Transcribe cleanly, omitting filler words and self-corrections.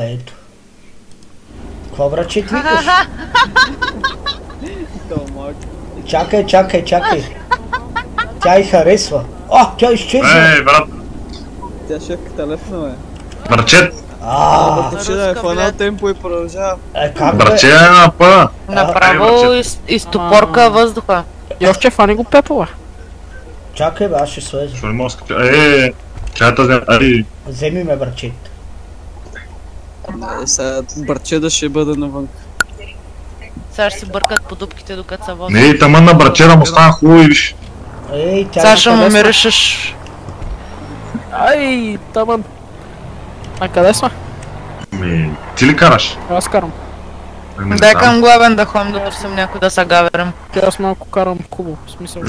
Ето. Какво брачет викаш? Чакай. Тя й харесва. Тя изчезва. Брат. Тя шефка телефона, бе. Брачет. Бърче да е в едно темпо и продължава. Браче е на пъна. Направо изтопорка въздуха. Йовче, фани го пепела. Чакай бе, аз ще слеза. Що ли мога скъпя? Чай тази... Вземи ме брачет. Сега бърчеда ще бъде навън. Сега ще се бъркат по дупките докато са вода. Не, тъмън на брачера му стана хубаво и виж. Сега ще му миришеш. Ай, тъмън. А къде сме? Ти ли караш? Аз карам. Дай към главен да ходим да търсим някой да се гаверим. Аз малко карам кубо, в смисъл.